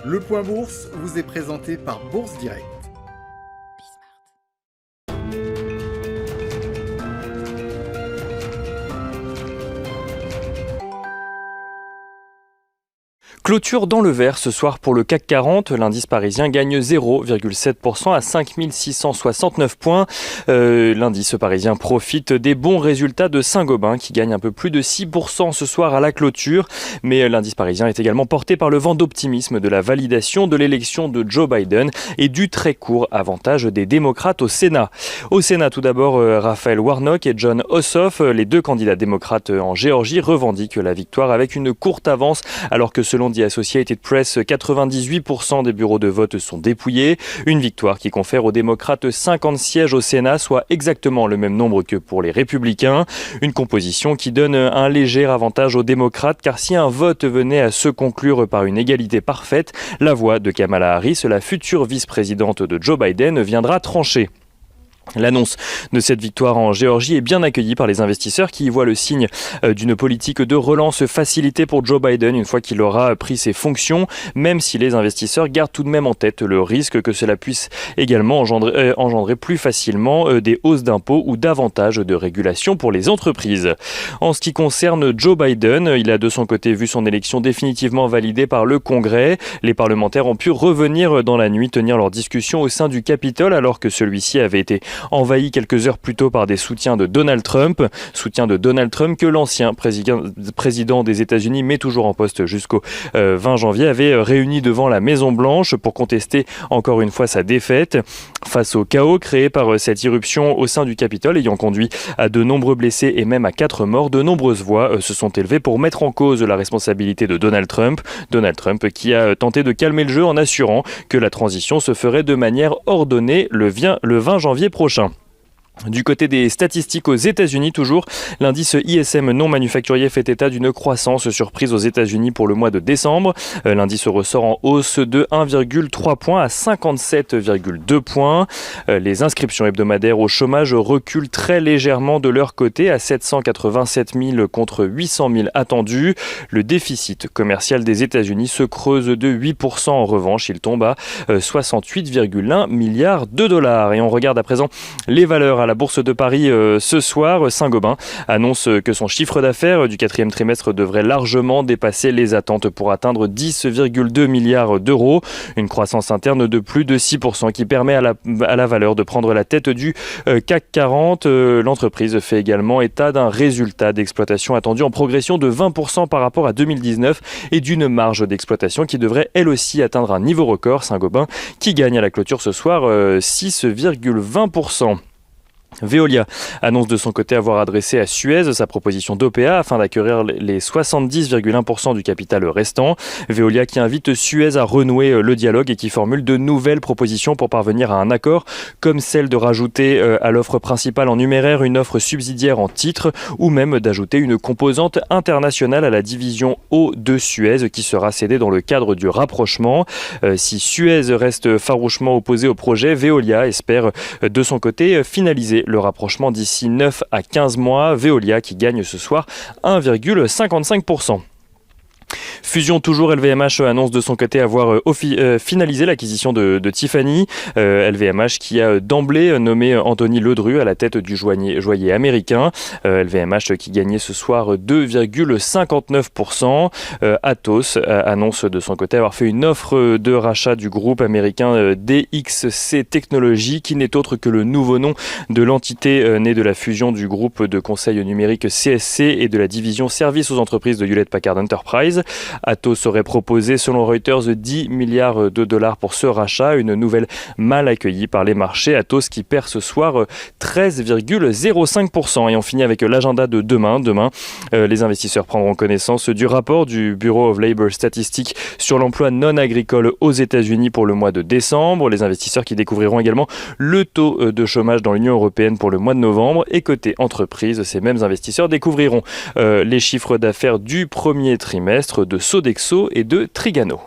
Le Point Bourse vous est présenté par Bourse Direct. Clôture dans le vert ce soir pour le CAC 40. L'indice parisien gagne 0,7% à 5669 points. L'indice parisien profite des bons résultats de Saint-Gobain qui gagne un peu plus de 6% ce soir à la clôture. Mais l'indice parisien est également porté par le vent d'optimisme de la validation de l'élection de Joe Biden et du très court avantage des démocrates au Sénat. Au Sénat, tout d'abord, Raphaël Warnock et Jon Ossoff, les deux candidats démocrates en Géorgie, revendiquent la victoire avec une courte avance alors que selon The Associated Press, 98% des bureaux de vote sont dépouillés. Une victoire qui confère aux démocrates 50 sièges au Sénat, soit exactement le même nombre que pour les républicains. Une composition qui donne un léger avantage aux démocrates, car si un vote venait à se conclure par une égalité parfaite, la voix de Kamala Harris, la future vice-présidente de Joe Biden, viendra trancher. L'annonce de cette victoire en Géorgie est bien accueillie par les investisseurs qui y voient le signe d'une politique de relance facilitée pour Joe Biden une fois qu'il aura pris ses fonctions, même si les investisseurs gardent tout de même en tête le risque que cela puisse également engendrer plus facilement des hausses d'impôts ou davantage de régulation pour les entreprises. En ce qui concerne Joe Biden, il a de son côté vu son élection définitivement validée par le Congrès. Les parlementaires ont pu revenir dans la nuit tenir leur discussion au sein du Capitole alors que celui-ci avait été envahi quelques heures plus tôt par des soutiens de Donald Trump que l'ancien président des États-Unis, mais toujours en poste jusqu'au 20 janvier, avait réuni devant la Maison-Blanche pour contester encore une fois sa défaite. Face au chaos créé par cette irruption au sein du Capitole ayant conduit à de nombreux blessés et même à 4 morts, de nombreuses voix se sont élevées pour mettre en cause la responsabilité de Donald Trump. Donald Trump qui a tenté de calmer le jeu en assurant que la transition se ferait de manière ordonnée le 20 janvier prochain. Du côté des statistiques aux États-Unis toujours, l'indice ISM non manufacturier fait état d'une croissance surprise aux États-Unis pour le mois de décembre. L'indice ressort en hausse de 1,3 points à 57,2 points. Les inscriptions hebdomadaires au chômage reculent très légèrement de leur côté à 787 000 contre 800 000 attendus. Le déficit commercial des États-Unis se creuse de 8%. En revanche, il tombe à 68,1 milliards de dollars. Et on regarde à présent les valeurs à la Bourse de Paris ce soir. Saint-Gobain annonce que son chiffre d'affaires du quatrième trimestre devrait largement dépasser les attentes pour atteindre 10,2 milliards d'euros. Une croissance interne de plus de 6% qui permet à la valeur de prendre la tête du CAC 40. L'entreprise fait également état d'un résultat d'exploitation attendu en progression de 20% par rapport à 2019 et d'une marge d'exploitation qui devrait elle aussi atteindre un niveau record. Saint-Gobain qui gagne à la clôture ce soir 6,20%. Veolia annonce de son côté avoir adressé à Suez sa proposition d'OPA afin d'acquérir les 70,1% du capital restant. Veolia qui invite Suez à renouer le dialogue et qui formule de nouvelles propositions pour parvenir à un accord, comme celle de rajouter à l'offre principale en numéraire une offre subsidiaire en titre ou même d'ajouter une composante internationale à la division eau de Suez qui sera cédée dans le cadre du rapprochement. Si Suez reste farouchement opposé au projet, Veolia espère de son côté finaliser le rapprochement d'ici 9 à 15 mois. Veolia qui gagne ce soir 1,55%. Fusion toujours, LVMH annonce de son côté avoir finalisé l'acquisition de Tiffany. LVMH qui a d'emblée nommé Anthony Ledru à la tête du joaillier américain. LVMH qui gagnait ce soir 2,59%. Atos annonce de son côté avoir fait une offre de rachat du groupe américain DXC Technologies qui n'est autre que le nouveau nom de l'entité née de la fusion du groupe de conseil numérique CSC et de la division services aux entreprises de Hewlett Packard Enterprise. Atos aurait proposé, selon Reuters, 10 milliards de dollars pour ce rachat, une nouvelle mal accueillie par les marchés. Atos qui perd ce soir 13,05%. Et on finit avec l'agenda de demain. Demain, les investisseurs prendront connaissance du rapport du Bureau of Labor Statistics sur l'emploi non agricole aux États-Unis pour le mois de décembre. Les investisseurs qui découvriront également le taux de chômage dans l'Union européenne pour le mois de novembre. Et côté entreprise, ces mêmes investisseurs découvriront les chiffres d'affaires du premier trimestre de Sodexo et de Trigano.